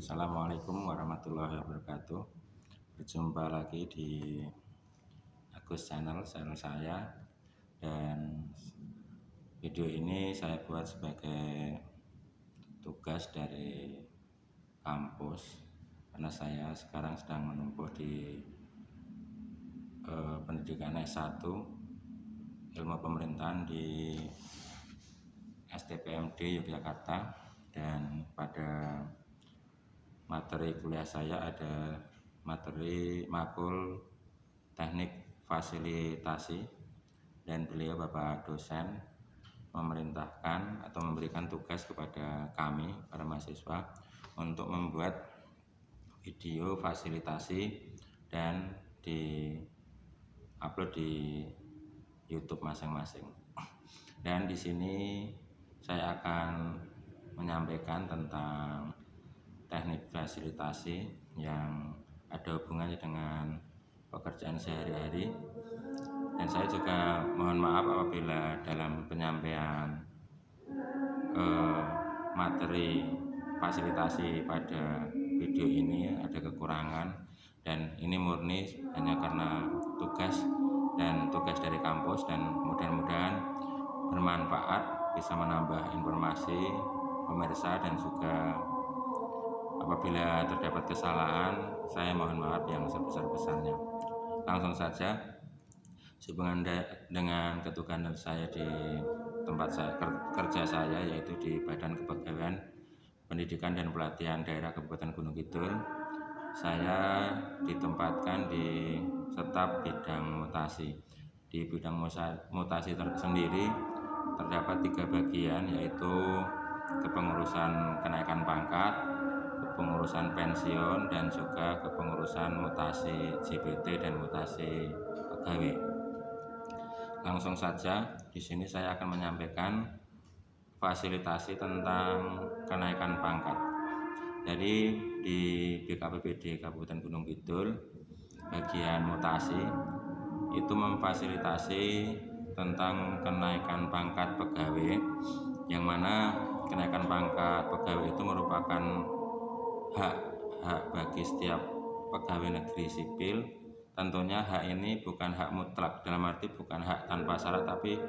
Assalamualaikum warahmatullahi wabarakatuh. Berjumpa lagi di Agus channel saya, dan video ini saya buat sebagai tugas dari kampus karena saya sekarang sedang menempuh di pendidikan S1 ilmu pemerintahan di STPMD Yogyakarta, dan pada materi kuliah saya ada materi makul teknik fasilitasi, dan beliau Bapak dosen memerintahkan atau memberikan tugas kepada kami para mahasiswa untuk membuat video fasilitasi dan di-upload di YouTube masing-masing. Dan di sini saya akan menyampaikan tentang teknik fasilitasi yang ada hubungannya dengan pekerjaan sehari-hari, dan saya juga mohon maaf apabila dalam penyampaian materi fasilitasi pada video ini ada kekurangan, dan ini murni hanya karena tugas dari kampus, dan mudah-mudahan bermanfaat, bisa menambah informasi pemirsa, dan juga apabila terdapat kesalahan saya mohon maaf yang sebesar-besarnya. Langsung saja, sehubungan dengan ketugasan saya di tempat kerja saya, yaitu di Badan Kepegawaian Pendidikan dan Pelatihan Daerah Kabupaten Gunung Kidul, saya ditempatkan di staf bidang mutasi. Di bidang mutasi sendiri terdapat 3 bagian, yaitu kepengurusan kenaikan pangkat, kepengurusan pensiun, dan juga kepengurusan mutasi JBT dan mutasi pegawai. Langsung saja, di sini saya akan menyampaikan fasilitasi tentang kenaikan pangkat. Jadi di BKPBD Kabupaten Gunung Kidul bagian mutasi itu memfasilitasi tentang kenaikan pangkat pegawai, yang mana kenaikan pangkat pegawai itu merupakan hak bagi setiap pegawai negeri sipil. Tentunya hak ini bukan hak mutlak, dalam arti bukan hak tanpa syarat, tapi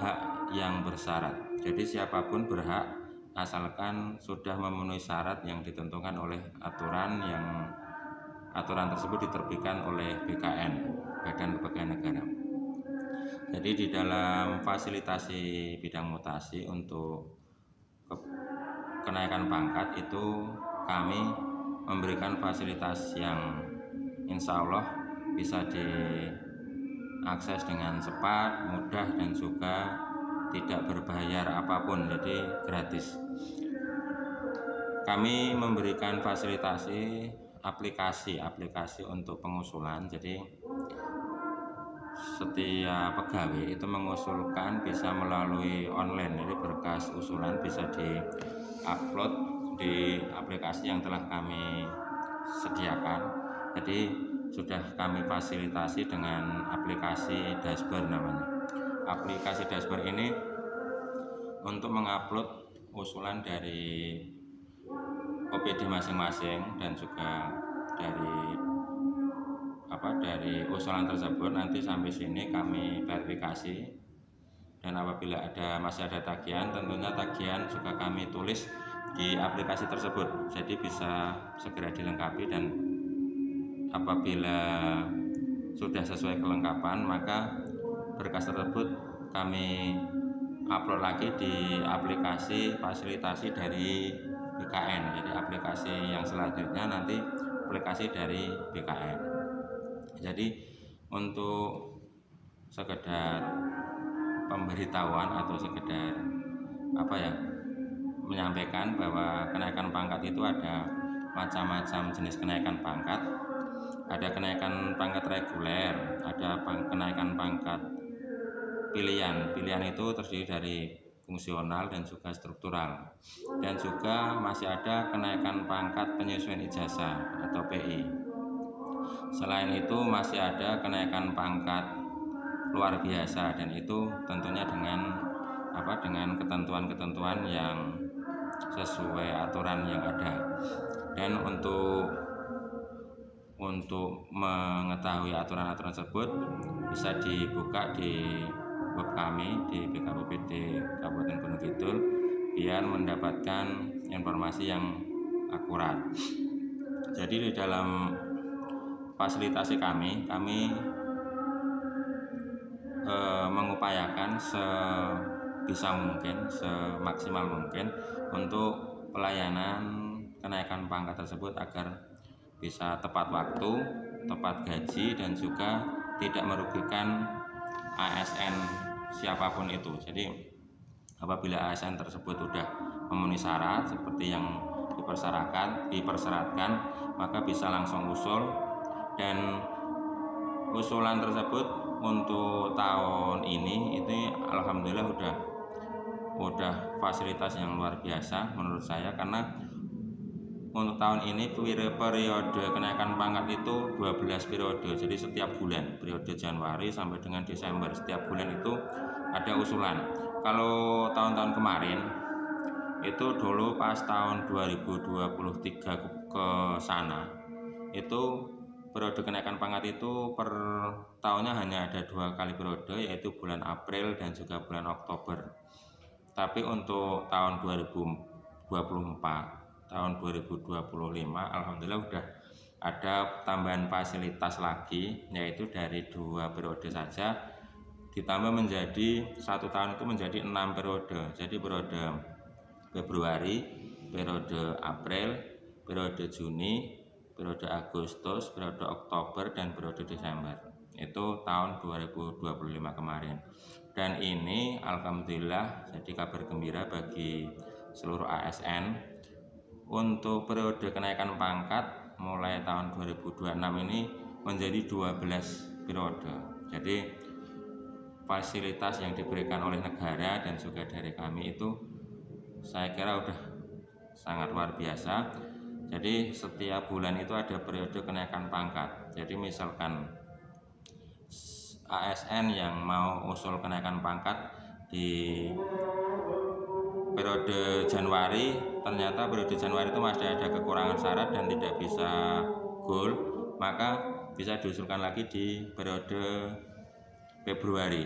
hak yang bersyarat. Jadi siapapun berhak asalkan sudah memenuhi syarat yang ditentukan oleh aturan tersebut diterbitkan oleh BKN, Badan Kepegawaian Negara. Jadi di dalam fasilitasi bidang mutasi untuk kenaikan pangkat itu kami memberikan fasilitas yang insya Allah bisa diakses dengan cepat, mudah, dan juga tidak berbayar apapun, jadi gratis. Kami memberikan fasilitasi aplikasi untuk pengusulan. Jadi setiap pegawai itu mengusulkan bisa melalui online, jadi berkas usulan bisa di-upload di aplikasi yang telah kami sediakan. Jadi sudah kami fasilitasi dengan aplikasi dashboard namanya. Aplikasi dashboard ini untuk mengupload usulan dari OPD masing-masing, dan juga dari usulan tersebut nanti sampai sini kami verifikasi, dan apabila masih ada tagihan, tentunya tagihan juga kami tulis di aplikasi tersebut, jadi bisa segera dilengkapi, dan apabila sudah sesuai kelengkapan maka berkas tersebut kami upload lagi di aplikasi fasilitasi dari BKN. Jadi aplikasi yang selanjutnya nanti aplikasi dari BKN. Jadi untuk sekedar pemberitahuan atau sekedar menyampaikan bahwa kenaikan pangkat itu ada macam-macam jenis kenaikan pangkat. Ada kenaikan pangkat reguler, ada kenaikan pangkat pilihan. Pilihan itu terdiri dari fungsional dan juga struktural, dan juga masih ada kenaikan pangkat penyesuaian ijazah atau PI. Selain itu masih ada kenaikan pangkat luar biasa, dan itu tentunya dengan ketentuan-ketentuan yang sesuai aturan yang ada. Dan untuk mengetahui aturan-aturan tersebut bisa dibuka di web kami di BKPBD Kabupaten Gunung Kidul biar mendapatkan informasi yang akurat. Jadi di dalam fasilitasi kami mengupayakan sebisa mungkin, semaksimal mungkin untuk pelayanan kenaikan pangkat tersebut agar bisa tepat waktu, tepat gaji, dan juga tidak merugikan ASN siapapun itu. Jadi apabila ASN tersebut sudah memenuhi syarat seperti yang dipersyaratkan, maka bisa langsung usul, dan usulan tersebut untuk tahun ini itu alhamdulillah udah fasilitas yang luar biasa menurut saya, karena untuk tahun ini periode kenaikan pangkat itu 12 periode. Jadi setiap bulan, periode Januari sampai dengan Desember, setiap bulan itu ada usulan. Kalau tahun-tahun kemarin itu dulu pas tahun 2023 ke sana, itu periode kenaikan pangkat itu per tahunnya hanya ada 2 kali periode, yaitu bulan April dan juga bulan Oktober. Tapi untuk tahun 2024, tahun 2025 alhamdulillah udah ada tambahan fasilitas lagi, yaitu dari 2 periode saja ditambah menjadi 1 tahun itu menjadi 6 periode. Jadi periode Februari, periode April, periode Juni, periode Agustus, periode Oktober, dan periode Desember. Itu tahun 2025 kemarin. Dan ini alhamdulillah jadi kabar gembira bagi seluruh ASN. Untuk periode kenaikan pangkat mulai tahun 2026 ini menjadi 12 periode. Jadi fasilitas yang diberikan oleh negara dan juga dari kami itu saya kira udah sangat luar biasa. Jadi setiap bulan itu ada periode kenaikan pangkat. Jadi misalkan ASN yang mau usul kenaikan pangkat di periode Januari, ternyata periode Januari itu masih ada kekurangan syarat dan tidak bisa goal, maka bisa diusulkan lagi di periode Februari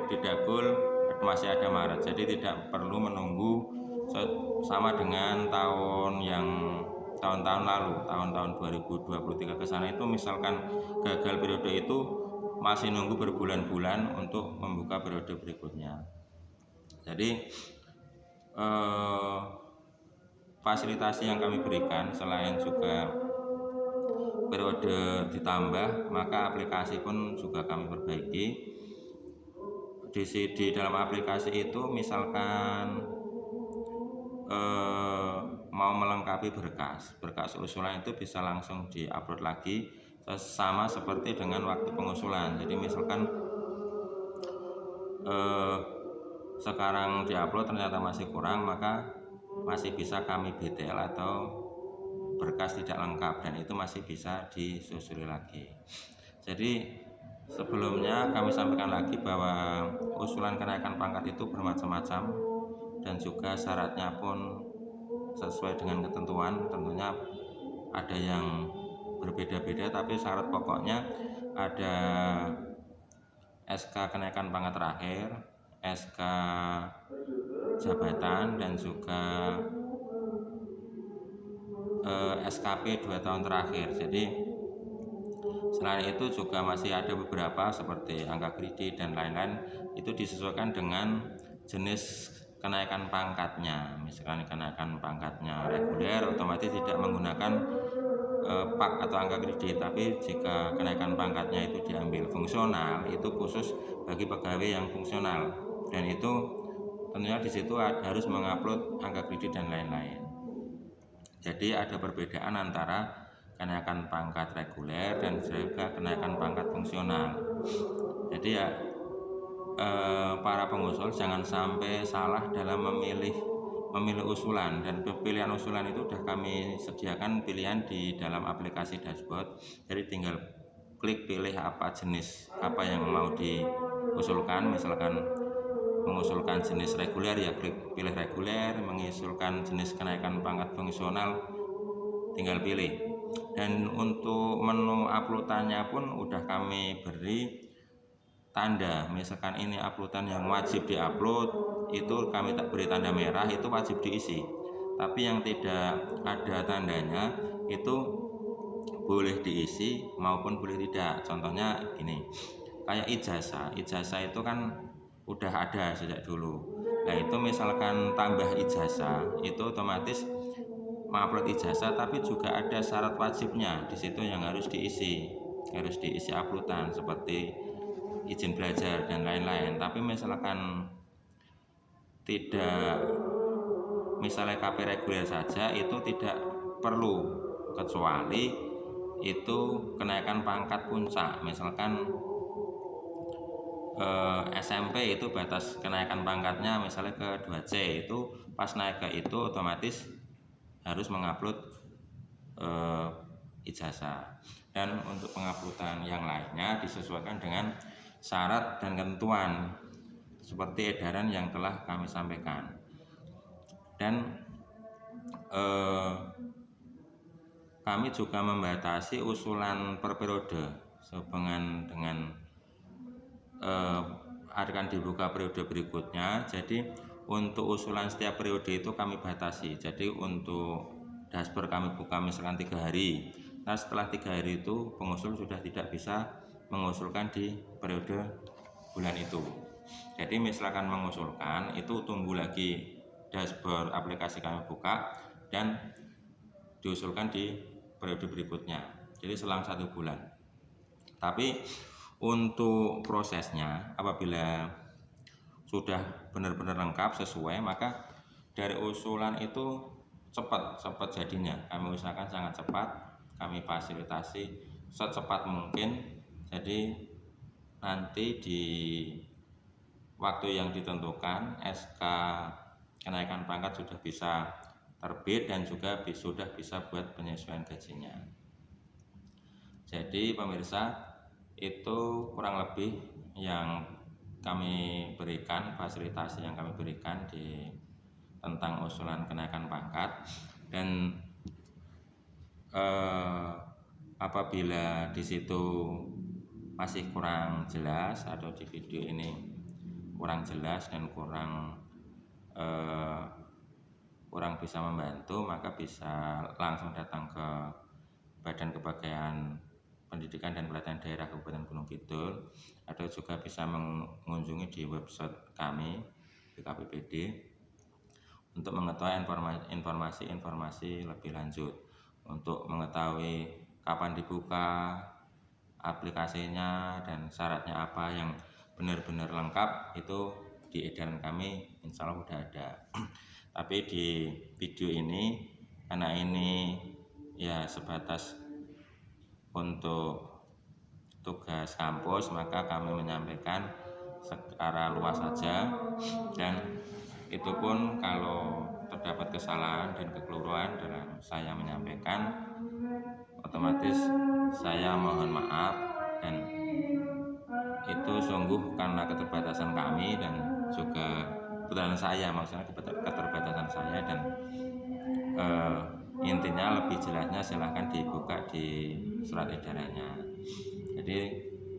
tidak goal, masih ada Maret. Jadi tidak perlu menunggu sama dengan tahun-tahun lalu, tahun-tahun 2023 ke sana itu misalkan gagal periode itu masih nunggu berbulan-bulan untuk membuka periode berikutnya. Jadi fasilitasi yang kami berikan selain juga periode ditambah, maka aplikasi pun juga kami perbaiki. Di dalam aplikasi itu misalkan mau melengkapi berkas usulan itu bisa langsung diupload lagi, sama seperti dengan waktu pengusulan. Jadi misalkan sekarang diupload ternyata masih kurang, maka masih bisa kami BTL atau berkas tidak lengkap, dan itu masih bisa disusuri lagi. Jadi sebelumnya kami sampaikan lagi bahwa usulan kenaikan pangkat itu bermacam-macam dan juga syaratnya pun sesuai dengan ketentuan. Tentunya ada yang berbeda-beda, tapi syarat pokoknya ada SK kenaikan pangkat terakhir, SK jabatan, dan juga SKP 2 tahun terakhir. Jadi selain itu juga masih ada beberapa seperti angka kredit dan lain-lain, itu disesuaikan dengan jenis kenaikan pangkatnya. Misalkan kenaikan pangkatnya reguler, otomatis tidak menggunakan pak atau angka kredit, tapi jika kenaikan pangkatnya itu diambil fungsional, itu khusus bagi pegawai yang fungsional, dan itu tentunya di situ harus mengupload angka kredit dan lain-lain. Jadi ada perbedaan antara kenaikan pangkat reguler dan juga kenaikan pangkat fungsional. Jadi ya para pengusul jangan sampai salah dalam memilih usulan, dan pilihan usulan itu sudah kami sediakan pilihan di dalam aplikasi dashboard. Jadi tinggal klik pilih apa jenis apa yang mau diusulkan. Misalkan mengusulkan jenis reguler, ya klik pilih reguler. Mengusulkan jenis kenaikan pangkat fungsional, tinggal pilih. Dan untuk menu uploadannya pun udah kami beri tanda, misalkan ini uploadan yang wajib diupload itu kami tak beri tanda merah, itu wajib diisi. Tapi yang tidak ada tandanya itu boleh diisi maupun boleh tidak. Contohnya ini kayak ijazah itu kan udah ada sejak dulu. Nah itu misalkan tambah ijazah itu otomatis mengupload ijazah, tapi juga ada syarat wajibnya di situ yang harus diisi uploadan seperti izin belajar dan lain-lain. Tapi misalkan tidak, misalnya KP reguler saja itu tidak perlu, kecuali itu kenaikan pangkat puncak. Misalkan SMP itu batas kenaikan pangkatnya misalnya ke 2C, itu pas naik ke itu otomatis harus mengupload ijazah. Dan untuk penguploadan yang lainnya disesuaikan dengan syarat dan ketentuan seperti edaran yang telah kami sampaikan. Dan kami juga membatasi usulan per periode sehubungan dengan akan dibuka periode berikutnya. Jadi untuk usulan setiap periode itu kami batasi. Jadi untuk dashboard kami buka misalkan 3 hari. Nah setelah 3 hari itu pengusul sudah tidak bisa mengusulkan di periode bulan itu. Jadi misalkan mengusulkan itu tunggu lagi dashboard aplikasi kami buka dan diusulkan di periode berikutnya. Jadi selang 1 bulan. Tapi untuk prosesnya apabila sudah benar-benar lengkap sesuai, maka dari usulan itu cepat jadinya. Kami usahakan sangat cepat, kami fasilitasi secepat mungkin. Jadi nanti di waktu yang ditentukan SK kenaikan pangkat sudah bisa terbit dan juga sudah bisa buat penyesuaian gajinya. Jadi pemirsa, itu kurang lebih yang kami berikan, fasilitasi yang kami berikan tentang usulan kenaikan pangkat. Dan apabila di situ masih kurang jelas atau di video ini kurang jelas dan kurang bisa membantu, maka bisa langsung datang ke Badan Kepegawaian Pendidikan dan Pelatihan Daerah Kabupaten Gunung Kidul, atau juga bisa mengunjungi di website kami BKPPD untuk mengetahui informasi lebih lanjut, untuk mengetahui kapan dibuka aplikasinya dan syaratnya apa yang benar-benar lengkap. Itu di edaran kami insya Allah sudah ada. Tapi di video ini karena ini ya sebatas untuk tugas kampus, maka kami menyampaikan secara luas saja, dan itu pun kalau terdapat kesalahan dan kekeliruan dalam saya menyampaikan, otomatis saya mohon maaf. Dan itu sungguh karena keterbatasan kami dan juga keterbatasan saya, maksudnya keterbatasan saya. Dan intinya lebih jelasnya silahkan dibuka di surat edarannya. Jadi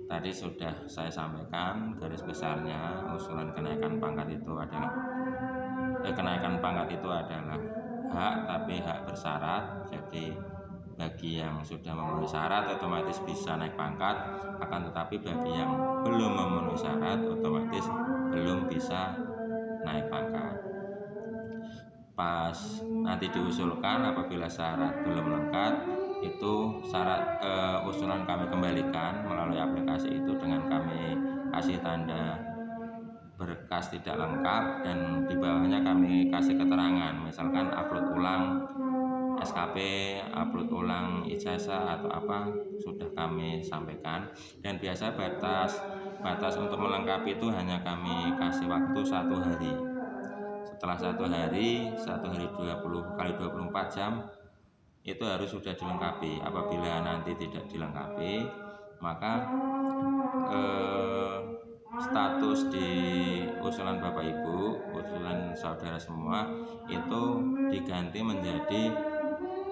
tadi sudah saya sampaikan garis besarnya, usulan kenaikan pangkat itu adalah hak, tapi hak bersyarat. Jadi bagi yang sudah memenuhi syarat otomatis bisa naik pangkat, akan tetapi bagi yang belum memenuhi syarat otomatis belum bisa naik pangkat. Pas nanti diusulkan apabila syarat belum lengkap, itu syarat usulan kami kembalikan melalui aplikasi itu dengan kami kasih tanda berkas tidak lengkap, dan di bawahnya kami kasih keterangan, misalkan upload ulang SKP, upload ulang ijazah atau apa, sudah kami sampaikan. Dan biasa batas untuk melengkapi itu hanya kami kasih waktu 1 hari. Setelah 1 hari 20 kali 24 jam itu harus sudah dilengkapi. Apabila nanti tidak dilengkapi, maka status di usulan Bapak Ibu, usulan saudara semua itu diganti menjadi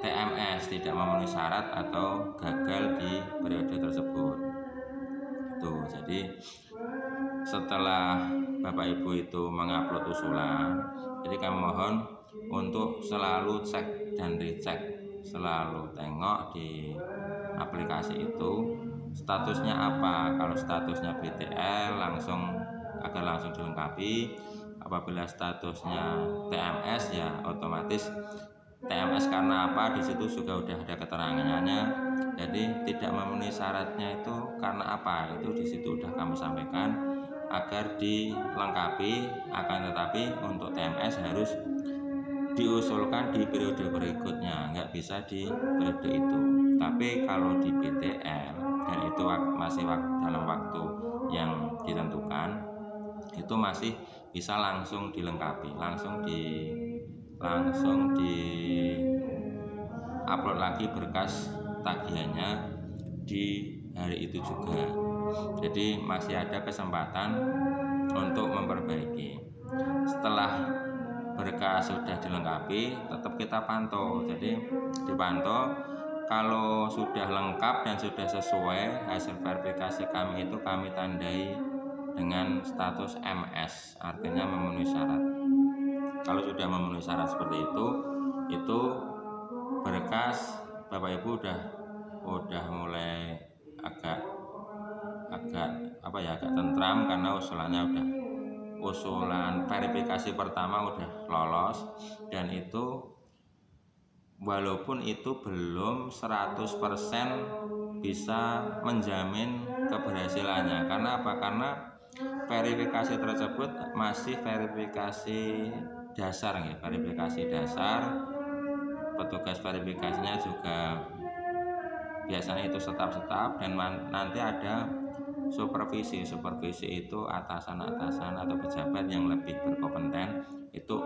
TMS, tidak memenuhi syarat atau gagal di periode tersebut. Tuh, jadi setelah Bapak Ibu itu mengupload usulan, jadi kami mohon untuk selalu cek dan dicek, selalu tengok di aplikasi itu statusnya apa. Kalau statusnya BTL agar langsung dilengkapi. Apabila statusnya TMS ya otomatis TMS karena apa, di situ juga udah ada keterangannya. Jadi tidak memenuhi syaratnya itu karena apa, itu di situ udah kami sampaikan agar dilengkapi. Akan tetapi untuk TMS harus diusulkan di periode berikutnya, nggak bisa di periode itu. Tapi kalau di BTL dan itu masih dalam waktu yang ditentukan, itu masih bisa langsung dilengkapi, langsung di upload lagi berkas tagihannya di hari itu juga. Jadi masih ada kesempatan untuk memperbaiki. Setelah berkas sudah dilengkapi, tetap kita pantau. Jadi dipantau, kalau sudah lengkap dan sudah sesuai hasil verifikasi kami itu kami tandai dengan status MS, artinya memenuhi syarat. Kalau sudah memenuhi syarat seperti itu berkas Bapak Ibu udah mulai agak tentram karena usulan verifikasi pertama udah lolos, dan itu walaupun itu belum 100% bisa menjamin keberhasilannya. Karena apa? Karena verifikasi tersebut masih verifikasi dasar ya, verifikasi dasar. Petugas verifikasinya juga biasanya itu setap dan nanti ada supervisi itu atasan atau pejabat yang lebih berkompeten itu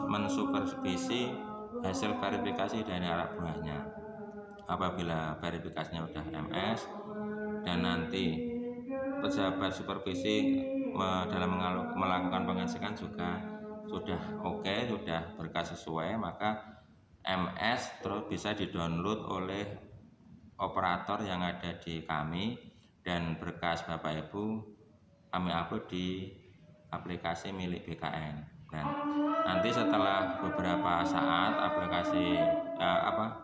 mensupervisi hasil verifikasi dari anak buahnya. Apabila verifikasinya udah MS dan nanti pejabat supervisi dalam melakukan pengecekan juga sudah oke, sudah berkas sesuai, maka MS terus bisa didownload oleh operator yang ada di kami, dan berkas Bapak Ibu kami upload di aplikasi milik BKN. Dan nanti setelah beberapa saat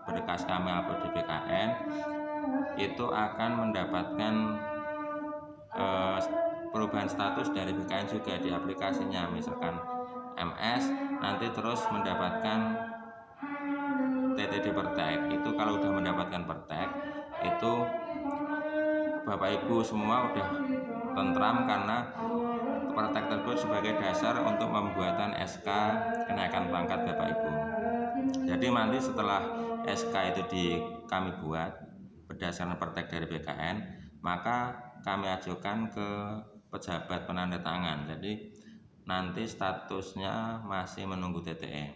berkas kami upload di BKN itu akan mendapatkan perubahan status dari BKN juga di aplikasinya. Misalkan MS nanti terus mendapatkan TTD Pertek. Itu kalau udah mendapatkan Pertek itu Bapak Ibu semua udah tentram karena Pertek tersebut sebagai dasar untuk pembuatan SK kenaikan pangkat Bapak Ibu. Jadi nanti setelah SK itu kami buat berdasarkan Pertek dari BKN, maka kami ajukan ke pejabat penanda tangan. Jadi nanti statusnya masih menunggu TTE.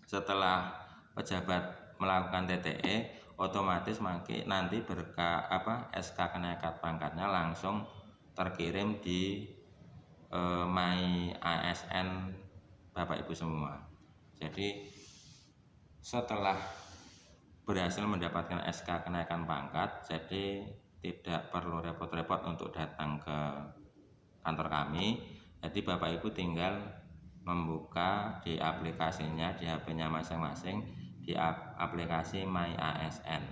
Setelah pejabat melakukan TTE, otomatis nanti SK kenaikan pangkatnya langsung terkirim di My ASN Bapak Ibu semua. Jadi setelah berhasil mendapatkan SK kenaikan pangkat, jadi tidak perlu repot-repot untuk datang ke kantor kami. Jadi Bapak Ibu tinggal membuka di aplikasinya di HP-nya masing-masing, di aplikasi My ASN.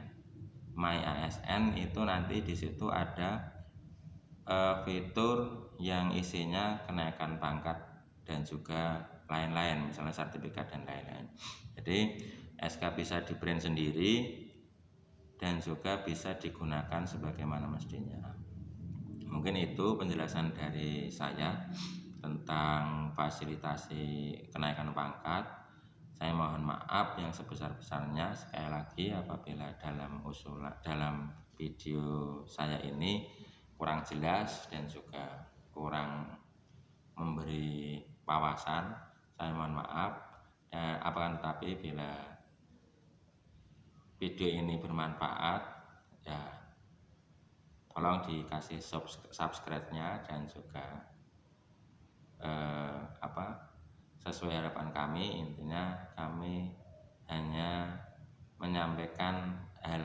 My ASN itu nanti di situ ada fitur yang isinya kenaikan pangkat dan juga lain-lain, misalnya sertifikat dan lain-lain. Jadi SK bisa di print sendiri dan juga bisa digunakan sebagaimana mestinya. Mungkin itu penjelasan dari saya tentang fasilitasi kenaikan pangkat. Saya mohon maaf yang sebesar-besarnya sekali lagi apabila dalam video saya ini kurang jelas dan juga kurang memberi wawasan. Saya mohon maaf. Dan tetapi bila video ini bermanfaat, ya tolong dikasih subscribe-nya dan juga sesuai harapan kami. Intinya kami hanya menyampaikan hal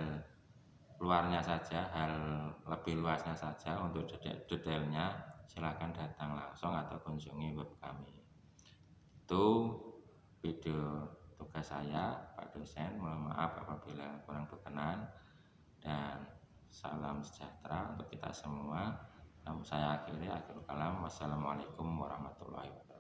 luarnya saja, hal lebih luasnya saja. Untuk detailnya silakan datang langsung atau kunjungi web kami. Itu video tugas saya, Pak dosen. Mohon maaf apabila kurang berkenan, dan salam sejahtera untuk kita semua. Saya akhiri, akhirul kalam. Wassalamualaikum warahmatullahi wabarakatuh.